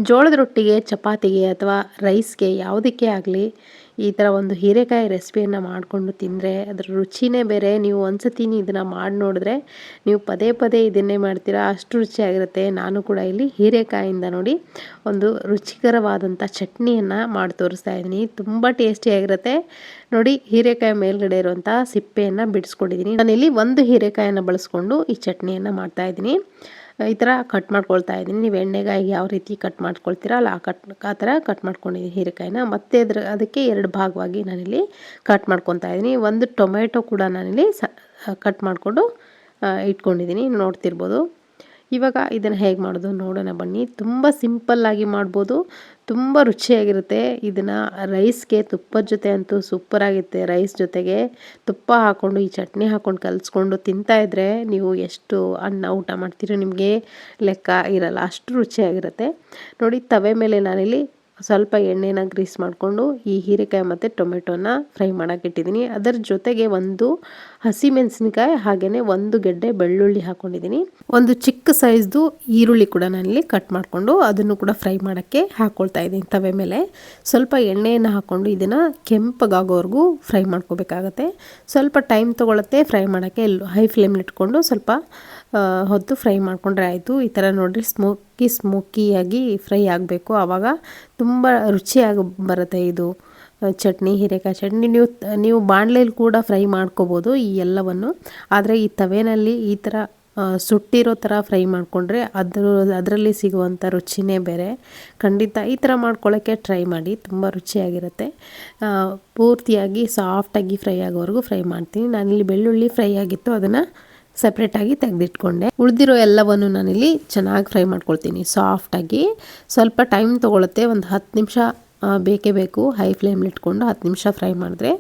ಜೋಳದ ರೊಟ್ಟಿಗೆ, ಚಪಾತಿಗೆ ಅಥವಾ ರೈಸ್‌ಗೆ ಯಾವುದಕ್ಕೆ ಆಗಲಿ ಈ ಥರ ಒಂದು ಹೀರೆಕಾಯಿ ರೆಸಿಪಿಯನ್ನು ಮಾಡಿಕೊಂಡು ತಿಂದರೆ ಅದರ ರುಚಿನೇ ಬೇರೆ. ನೀವು ಒಂದ್ಸತಿ ಇದನ್ನು ಮಾಡಿ ನೋಡಿದ್ರೆ ನೀವು ಪದೇ ಪದೇ ಇದನ್ನೇ ಮಾಡ್ತೀರಾ, ಅಷ್ಟು ರುಚಿಯಾಗಿರುತ್ತೆ. ನಾನು ಕೂಡ ಇಲ್ಲಿ ಹೀರೆಕಾಯಿಂದ ನೋಡಿ ಒಂದು ರುಚಿಕರವಾದಂಥ ಚಟ್ನಿಯನ್ನು ಮಾಡಿ ತೋರಿಸ್ತಾ ಇದ್ದೀನಿ. ತುಂಬ ಟೇಸ್ಟಿಯಾಗಿರುತ್ತೆ. ನೋಡಿ, ಹೀರೆಕಾಯಿ ಮೇಲ್ಗಡೆ ಇರುವಂಥ ಸಿಪ್ಪೆಯನ್ನು ಬಿಡಿಸ್ಕೊಂಡಿದ್ದೀನಿ. ನಾನಿಲ್ಲಿ ಒಂದು ಹೀರೆಕಾಯನ್ನು ಬಳಸ್ಕೊಂಡು ಈ ಚಟ್ನಿಯನ್ನು ಮಾಡ್ತಾಯಿದ್ದೀನಿ. ಈ ಥರ ಕಟ್ ಮಾಡ್ಕೊಳ್ತಾ ಇದ್ದೀನಿ. ನೀವು ಎಣ್ಣೆಗಾಯಿ ಯಾವ ರೀತಿ ಕಟ್ ಮಾಡ್ಕೊಳ್ತೀರಾ ಅಲ್ಲ ಆ ಥರ ಕಟ್ ಮಾಡ್ಕೊಂಡಿದ್ದೀನಿ ಹೀರೆಕಾಯಿನ. ಮತ್ತೆ ಅದಕ್ಕೆ 2 ಭಾಗವಾಗಿ ನಾನಿಲ್ಲಿ ಕಟ್ ಮಾಡ್ಕೊತಾ ಇದ್ದೀನಿ. ಒಂದು ಟೊಮೆಟೊ ಕೂಡ ನಾನಿಲ್ಲಿ ಕಟ್ ಮಾಡಿಕೊಂಡು ಇಟ್ಕೊಂಡಿದ್ದೀನಿ, ನೋಡ್ತಿರ್ಬೋದು. ಇವಾಗ ಇದನ್ನು ಹೇಗೆ ಮಾಡೋದು ನೋಡೋಣ ಬನ್ನಿ. ತುಂಬ ಸಿಂಪಲ್ಲಾಗಿ ಮಾಡ್ಬೋದು, ತುಂಬ ರುಚಿಯಾಗಿರುತ್ತೆ. ಇದನ್ನು ರೈಸ್ಗೆ, ತುಪ್ಪದ ಜೊತೆ ಅಂತೂ ಸೂಪರಾಗಿರುತ್ತೆ. ರೈಸ್ ಜೊತೆಗೆ ತುಪ್ಪ ಹಾಕ್ಕೊಂಡು ಈ ಚಟ್ನಿ ಹಾಕ್ಕೊಂಡು ಕಲಿಸ್ಕೊಂಡು ತಿಂತಾಯಿದ್ರೆ ನೀವು ಎಷ್ಟು ಅನ್ನ ಊಟ ಮಾಡ್ತೀರೋ ನಿಮಗೆ ಲೆಕ್ಕ ಇರಲ್ಲ, ಅಷ್ಟು ರುಚಿಯಾಗಿರುತ್ತೆ. ನೋಡಿ, ತವೆ ಮೇಲೆ ನಾನಿಲ್ಲಿ ಸ್ವಲ್ಪ ಎಣ್ಣೆನ ಗ್ರೀಸ್ ಮಾಡಿಕೊಂಡು ಈ ಹೀರೆಕಾಯಿ ಮತ್ತು ಟೊಮೆಟೊನ ಫ್ರೈ ಮಾಡೋಕ್ಕಿಟ್ಟಿದ್ದೀನಿ. ಅದರ ಜೊತೆಗೆ ಒಂದು ಹಸಿಮೆಣಸಿನಕಾಯಿ ಹಾಗೆಯೇ 1 ಗೆಡ್ಡೆ ಬೆಳ್ಳುಳ್ಳಿ ಹಾಕ್ಕೊಂಡಿದ್ದೀನಿ. ಒಂದು ಚಿಕ್ಕ ಸೈಜ್ದು ಈರುಳ್ಳಿ ಕೂಡ ನಾನಿಲ್ಲಿ ಕಟ್ ಮಾಡಿಕೊಂಡು ಅದನ್ನು ಕೂಡ ಫ್ರೈ ಮಾಡೋಕ್ಕೆ ಹಾಕ್ಕೊಳ್ತಾ ಇದ್ದೀನಿ. ತವೆ ಮೇಲೆ ಸ್ವಲ್ಪ ಎಣ್ಣೆಯನ್ನು ಹಾಕ್ಕೊಂಡು ಇದನ್ನು ಕೆಂಪಗಾಗೋವರೆಗೂ ಫ್ರೈ ಮಾಡ್ಕೋಬೇಕಾಗತ್ತೆ. ಸ್ವಲ್ಪ ಟೈಮ್ ತೊಗೊಳುತ್ತೆ ಫ್ರೈ ಮಾಡೋಕ್ಕೆ. ಹೈ ಫ್ಲೇಮ್ಲಿ ಇಟ್ಕೊಂಡು ಸ್ವಲ್ಪ ಹೊತ್ತು ಫ್ರೈ ಮಾಡಿಕೊಂಡ್ರೆ ಆಯಿತು. ಈ ಥರ ನೋಡಿರಿ ಸ್ಮೋಕಿಯಾಗಿ ಫ್ರೈ ಆಗಬೇಕು, ಆವಾಗ ತುಂಬ ರುಚಿಯಾಗಿ ಬರುತ್ತೆ ಇದು ಚಟ್ನಿ, ಹೀರೆಕಾಯಿ ಚಟ್ನಿ. ನೀವು ಬಾಣಲೆಯಲ್ಲಿ ಕೂಡ ಫ್ರೈ ಮಾಡ್ಕೋಬೋದು ಈ ಎಲ್ಲವನ್ನು. ಆದರೆ ಈ ತವೆನಲ್ಲಿ ಈ ಥರ ಸುಟ್ಟಿರೋ ಥರ ಫ್ರೈ ಮಾಡಿಕೊಂಡ್ರೆ ಅದರಲ್ಲಿ ಸಿಗುವಂಥ ರುಚಿನೇ ಬೇರೆ. ಖಂಡಿತ ಈ ಥರ ಮಾಡ್ಕೊಳ್ಳೋಕ್ಕೆ ಟ್ರೈ ಮಾಡಿ, ತುಂಬ ರುಚಿಯಾಗಿರುತ್ತೆ. ಪೂರ್ತಿಯಾಗಿ ಸಾಫ್ಟಾಗಿ ಫ್ರೈ ಆಗೋವರೆಗೂ ಫ್ರೈ ಮಾಡ್ತೀನಿ. ನಾನಿಲ್ಲಿ ಬೆಳ್ಳುಳ್ಳಿ ಫ್ರೈ ಆಗಿತ್ತು, ಅದನ್ನು ಸಪ್ರೇಟಾಗಿ ತೆಗೆದಿಟ್ಕೊಂಡೆ. ಉಳಿದಿರೋ ಎಲ್ಲವನ್ನು ನಾನಿಲ್ಲಿ ಚೆನ್ನಾಗಿ ಫ್ರೈ ಮಾಡ್ಕೊಳ್ತೀನಿ ಸಾಫ್ಟಾಗಿ. ಸ್ವಲ್ಪ ಟೈಮ್ ತೊಗೊಳುತ್ತೆ, ಒಂದು 10 ನಿಮಿಷ ಬೇಕೇ ಬೇಕು. ಹೈ ಫ್ಲೇಮ್ಲಿ ಇಟ್ಕೊಂಡು 10 ನಿಮಿಷ ಫ್ರೈ ಮಾಡಿದ್ರೆ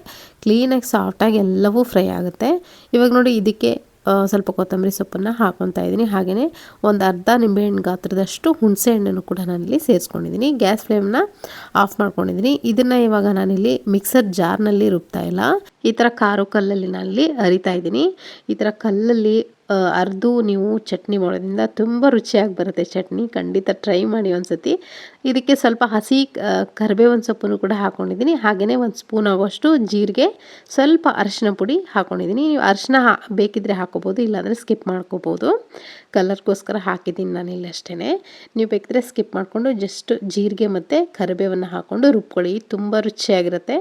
ಕ್ಲೀನಾಗಿ ಸಾಫ್ಟಾಗಿ ಎಲ್ಲವೂ ಫ್ರೈ ಆಗುತ್ತೆ. ಇವಾಗ ನೋಡಿ, ಇದಕ್ಕೆ ಸ್ವಲ್ಪ ಕೊತ್ತಂಬರಿ ಸೊಪ್ಪನ್ನು ಹಾಕ್ಕೊತಾ ಇದ್ದೀನಿ. ಹಾಗೆಯೇ ಒಂದು ಅರ್ಧ ನಿಂಬೆಹಣ್ಣು ಗಾತ್ರದಷ್ಟು ಹುಣಸೆ ಹಣ್ಣನ್ನು ಕೂಡ ನಾನಿಲ್ಲಿ ಸೇರಿಸ್ಕೊಂಡಿದ್ದೀನಿ. ಗ್ಯಾಸ್ ಫ್ಲೇಮ್ನ ಆಫ್ ಮಾಡ್ಕೊಂಡಿದ್ದೀನಿ. ಇದನ್ನು ಇವಾಗ ನಾನಿಲ್ಲಿ ಮಿಕ್ಸರ್ ಜಾರ್ನಲ್ಲಿ ರುಬ್ತಾ ಇಲ್ಲ, ಈ ಥರ ಕಾರು ಕಲ್ಲಲ್ಲಿ ನಾನಿಲ್ಲಿ ಅರಿತಾ ಇದ್ದೀನಿ. ಈ ಥರ ಕಲ್ಲಲ್ಲಿ ಅರ್ದು ನೀವು ಚಟ್ನಿ ಮಾಡೋದ್ರಿಂದ ತುಂಬ ರುಚಿಯಾಗಿ ಬರುತ್ತೆ ಚಟ್ನಿ. ಖಂಡಿತ ಟ್ರೈ ಮಾಡಿ ಒಂದ್ಸತಿ. ಇದಕ್ಕೆ ಸ್ವಲ್ಪ ಹಸಿ ಕರಿಬೇವಿನ ಸೊಪ್ಪನ್ನು ಕೂಡ ಹಾಕ್ಕೊಂಡಿದ್ದೀನಿ. ಹಾಗೆಯೇ 1 ಸ್ಪೂನ್ ಆಗುವಷ್ಟು ಜೀರಿಗೆ, ಸ್ವಲ್ಪ ಅರಿಶಿನ ಪುಡಿ ಹಾಕ್ಕೊಂಡಿದ್ದೀನಿ. ನೀವು ಅರಿಶಿನ ಬೇಕಿದ್ದರೆ ಹಾಕ್ಕೋಬೋದು, ಇಲ್ಲಾಂದರೆ ಸ್ಕಿಪ್ ಮಾಡ್ಕೋಬೋದು. ಕಲರ್ಗೋಸ್ಕರ ಹಾಕಿದ್ದೀನಿ ನಾನಿಲ್ಲಿ ಅಷ್ಟೇ. ನೀವು ಬೇಕಿದ್ರೆ ಸ್ಕಿಪ್ ಮಾಡಿಕೊಂಡು ಜಸ್ಟ್ ಜೀರಿಗೆ ಮತ್ತು ಕರಿಬೇವನ್ನು ಹಾಕ್ಕೊಂಡು ರುಬ್ಕೊಳ್ಳಿ, ತುಂಬ ರುಚಿಯಾಗಿರುತ್ತೆ.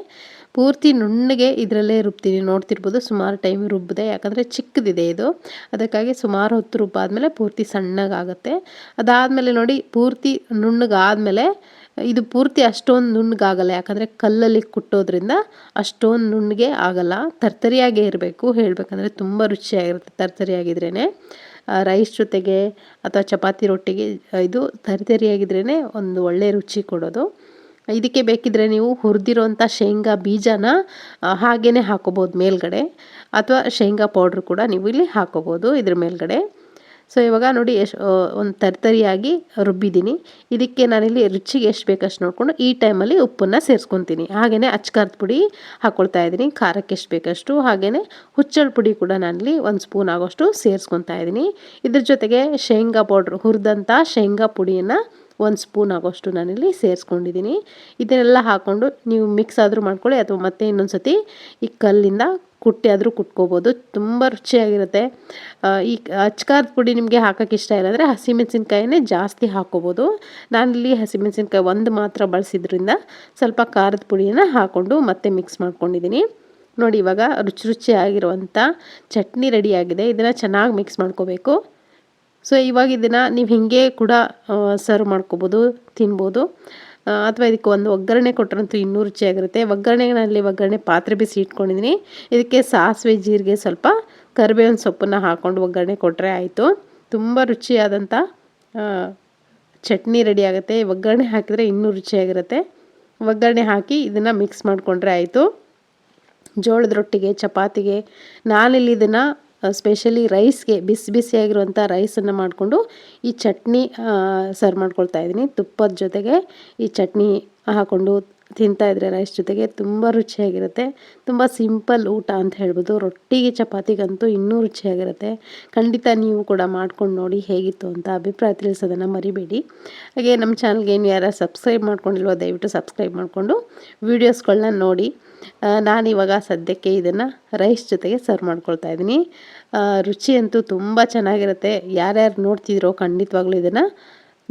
ಪೂರ್ತಿ ನುಣ್ಣಗೆ ಇದರಲ್ಲೇ ರುಬ್ತೀನಿ, ನೋಡ್ತಿರ್ಬೋದು. ಸುಮಾರು ಟೈಮ್ ರುಬ್ಬಿದೆ, ಯಾಕಂದರೆ ಚಿಕ್ಕದಿದೆ ಇದು, ಅದಕ್ಕಾಗಿ ಸುಮಾರು ಹೊತ್ತು ರುಬ್ಬಾದ್ಮೇಲೆ ಪೂರ್ತಿ ಸಣ್ಣಗಾಗುತ್ತೆ. ಅದಾದಮೇಲೆ ನೋಡಿ, ಪೂರ್ತಿ ನುಣ್ಣಗಾದಮೇಲೆ ಇದು ಪೂರ್ತಿ ಅಷ್ಟೊಂದು ನುಣ್ಣಗಾಗಲ್ಲ, ಯಾಕಂದರೆ ಕಲ್ಲಲ್ಲಿ ಕುಟ್ಟೋದ್ರಿಂದ ಅಷ್ಟೊಂದು ನುಣ್ಣಗೆ ಆಗಲ್ಲ. ತರ್ತರಿಯಾಗೇ ಇರಬೇಕು, ಹೇಳಬೇಕಂದ್ರೆ ತುಂಬ ರುಚಿಯಾಗಿರುತ್ತೆ ತರ್ತರಿಯಾಗಿದ್ರೇ. ರೈಸ್ ಜೊತೆಗೆ ಅಥವಾ ಚಪಾತಿ ರೊಟ್ಟಿಗೆ ಇದು ತರ್ತರಿಯಾಗಿದ್ರೇ ಒಂದು ಒಳ್ಳೆ ರುಚಿ ಕೊಡೋದು. ಇದಕ್ಕೆ ಬೇಕಿದ್ದರೆ ನೀವು ಹುರಿದಿರೋಂಥ ಶೇಂಗಾ ಬೀಜನ ಹಾಗೇ ಹಾಕೋಬೋದು ಮೇಲ್ಗಡೆ, ಅಥವಾ ಶೇಂಗಾ ಪೌಡ್ರ್ ಕೂಡ ನೀವು ಇಲ್ಲಿ ಹಾಕೋಬೋದು ಇದ್ರ ಮೇಲ್ಗಡೆ. ಸೊ ಇವಾಗ ನೋಡಿ, ಒಂದು ತರ್ತರಿಯಾಗಿ ರುಬ್ಬಿದ್ದೀನಿ. ಇದಕ್ಕೆ ನಾನಿಲ್ಲಿ ರುಚಿಗೆ ಎಷ್ಟು ಬೇಕಷ್ಟು ನೋಡಿಕೊಂಡು ಈ ಟೈಮಲ್ಲಿ ಉಪ್ಪನ್ನು ಸೇರಿಸ್ಕೊತೀನಿ. ಹಾಗೆಯೇ ಅಚ್ಕಾರದ ಪುಡಿ ಹಾಕ್ಕೊಳ್ತಾ ಇದ್ದೀನಿ, ಖಾರಕ್ಕೆ ಎಷ್ಟು ಬೇಕಷ್ಟು. ಹಾಗೆಯೇ ಹುಚ್ಚಳ ಪುಡಿ ಕೂಡ ನಾನಿಲ್ಲಿ 1 ಸ್ಪೂನ್ ಆಗೋಷ್ಟು ಸೇರಿಸ್ಕೊತಾ ಇದ್ದೀನಿ. ಇದ್ರ ಜೊತೆಗೆ ಶೇಂಗಾ ಪೌಡ್ರ್, ಹುರಿದಂಥ ಶೇಂಗಾ ಪುಡಿಯನ್ನು 1 ಸ್ಪೂನ್ ಆಗೋಷ್ಟು ನಾನಿಲ್ಲಿ ಸೇರಿಸ್ಕೊಂಡಿದ್ದೀನಿ. ಇದನ್ನೆಲ್ಲ ಹಾಕ್ಕೊಂಡು ನೀವು ಮಿಕ್ಸ್ ಆದರೂ ಮಾಡ್ಕೊಳ್ಳಿ, ಅಥವಾ ಮತ್ತೆ ಇನ್ನೊಂದು ಸತಿ ಈ ಕಲ್ಲಿಂದ ಕುಟ್ಟಿ ಆದರೂ ಕುಟ್ಕೋಬೋದು, ತುಂಬ ರುಚಿಯಾಗಿರುತ್ತೆ. ಈ ಅಚ್ಕಾರದ ಪುಡಿ ನಿಮಗೆ ಹಾಕೋಕ್ಕೆ ಇಷ್ಟ ಇಲ್ಲ ಅಂದರೆ ಹಸಿಮೆಣಸಿನ್ಕಾಯಿನೇ ಜಾಸ್ತಿ ಹಾಕ್ಕೋಬೋದು. ನಾನಿಲ್ಲಿ ಹಸಿಮೆಣಸಿನ್ಕಾಯಿ 1 ಮಾತ್ರ ಬಳಸಿದ್ರಿಂದ ಸ್ವಲ್ಪ ಖಾರದ ಪುಡಿಯನ್ನು ಹಾಕ್ಕೊಂಡು ಮತ್ತೆ ಮಿಕ್ಸ್ ಮಾಡ್ಕೊಂಡಿದ್ದೀನಿ. ನೋಡಿ, ಇವಾಗ ರುಚಿಯಾಗಿರುವಂಥ ಚಟ್ನಿ ರೆಡಿಯಾಗಿದೆ. ಇದನ್ನು ಚೆನ್ನಾಗಿ ಮಿಕ್ಸ್ ಮಾಡ್ಕೋಬೇಕು. ಸೊ ಇವಾಗ ಇದನ್ನು ನೀವು ಹೀಗೆ ಕೂಡ ಸರ್ವ್ ಮಾಡ್ಕೋಬೋದು, ತಿನ್ಬೋದು. ಅಥವಾ ಇದಕ್ಕೆ ಒಂದು ಒಗ್ಗರಣೆ ಕೊಟ್ಟರಂತೂ ಇನ್ನೂ ರುಚಿಯಾಗಿರುತ್ತೆ. ಒಗ್ಗರಣೆ ಪಾತ್ರೆ ಬಿಸಿ ಇಟ್ಕೊಂಡಿದ್ದೀನಿ. ಇದಕ್ಕೆ ಸಾಸಿವೆ, ಜೀರಿಗೆ, ಸ್ವಲ್ಪ ಕರಿಬೇವಿನ ಸೊಪ್ಪನ್ನು ಹಾಕ್ಕೊಂಡು ಒಗ್ಗರಣೆ ಕೊಟ್ಟರೆ ಆಯಿತು. ತುಂಬ ರುಚಿಯಾದಂಥ ಚಟ್ನಿ ರೆಡಿ ಆಗುತ್ತೆ. ಒಗ್ಗರಣೆ ಹಾಕಿದರೆ ಇನ್ನೂ ರುಚಿಯಾಗಿರುತ್ತೆ. ಒಗ್ಗರಣೆ ಹಾಕಿ ಇದನ್ನು ಮಿಕ್ಸ್ ಮಾಡಿಕೊಂಡ್ರೆ ಆಯಿತು. ಜೋಳದ ರೊಟ್ಟಿಗೆ, ಚಪಾತಿಗೆ, ನಾನಿಲ್ಲಿ ಇದನ್ನು ಸ್ಪೆಷಲಿ ರೈಸ್ಗೆ, ಬಿಸಿಯಾಗಿರುವಂಥ ರೈಸನ್ನು ಮಾಡಿಕೊಂಡು ಈ ಚಟ್ನಿ ಸರ್ವ್ ಮಾಡ್ಕೊಳ್ತಾ ಇದ್ದೀನಿ. ತುಪ್ಪದ ಜೊತೆಗೆ ಈ ಚಟ್ನಿ ಹಾಕ್ಕೊಂಡು ತಿಂತಾಯಿದ್ರೆ ರೈಸ್ ಜೊತೆಗೆ ತುಂಬ ರುಚಿಯಾಗಿರುತ್ತೆ. ತುಂಬ ಸಿಂಪಲ್ ಊಟ ಅಂತ ಹೇಳ್ಬೋದು. ರೊಟ್ಟಿಗೆ ಚಪಾತಿಗಂತೂ ಇನ್ನೂ ರುಚಿಯಾಗಿರುತ್ತೆ. ಖಂಡಿತ ನೀವು ಕೂಡ ಮಾಡ್ಕೊಂಡು ನೋಡಿ ಹೇಗಿತ್ತು ಅಂತ ಅಭಿಪ್ರಾಯ ತಿಳಿಸೋದನ್ನು ಮರಿಬೇಡಿ. ಹಾಗೆ ನಮ್ಮ ಚಾನಲ್ಗೆ ಏನು ಯಾರು ಸಬ್ಸ್ಕ್ರೈಬ್ ಮಾಡ್ಕೊಂಡಿಲ್ವೋ ದಯವಿಟ್ಟು ಸಬ್ಸ್ಕ್ರೈಬ್ ಮಾಡಿಕೊಂಡು ವೀಡಿಯೋಸ್ಗಳನ್ನ ನೋಡಿ. ನಾನಿವಾಗ ಸದ್ಯಕ್ಕೆ ಇದನ್ನು ರೈಸ್ ಜೊತೆಗೆ ಸರ್ವ್ ಮಾಡ್ಕೊಳ್ತಾ ಇದ್ದೀನಿ. ರುಚಿ ಅಂತೂ ತುಂಬ ಚೆನ್ನಾಗಿರುತ್ತೆ. ಯಾರ್ಯಾರು ನೋಡ್ತಿದ್ರೋ ಖಂಡಿತವಾಗ್ಲೂ ಇದನ್ನು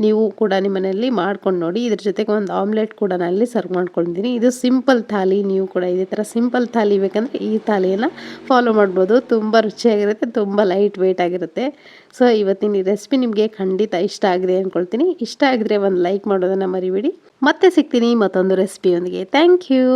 ನೀವು ಕೂಡ ನಿಮ್ಮ ಮನೆಯಲ್ಲಿ ಮಾಡ್ಕೊಂಡು ನೋಡಿ. ಇದ್ರ ಜೊತೆಗೆ ಒಂದು ಆಮ್ಲೆಟ್ ಕೂಡ ನಾನಲ್ಲಿ ಸರ್ವ್ ಮಾಡ್ಕೊಂಡಿದ್ದೀನಿ. ಇದು ಸಿಂಪಲ್ ಥಾಲಿ. ನೀವು ಕೂಡ ಇದೇ ಥರ ಸಿಂಪಲ್ ಥಾಲಿ ಬೇಕಂದರೆ ಈ ಥಾಲಿಯನ್ನು ಫಾಲೋ ಮಾಡ್ಬೋದು. ತುಂಬ ರುಚಿಯಾಗಿರುತ್ತೆ, ತುಂಬ ಲೈಟ್ ವೆಯ್ಟ್ ಆಗಿರುತ್ತೆ. ಸೊ ಇವತ್ತಿನ ಈ ರೆಸಿಪಿ ನಿಮಗೆ ಖಂಡಿತ ಇಷ್ಟ ಆಗಿದೆ ಅಂದ್ಕೊಳ್ತೀನಿ. ಇಷ್ಟ ಆಗಿದ್ರೆ ಒಂದು ಲೈಕ್ ಮಾಡೋದನ್ನು ಮರಿಬೇಡಿ. ಮತ್ತೆ ಸಿಗ್ತೀನಿ ಮತ್ತೊಂದು ರೆಸಿಪಿಯೊಂದಿಗೆ. Thank you.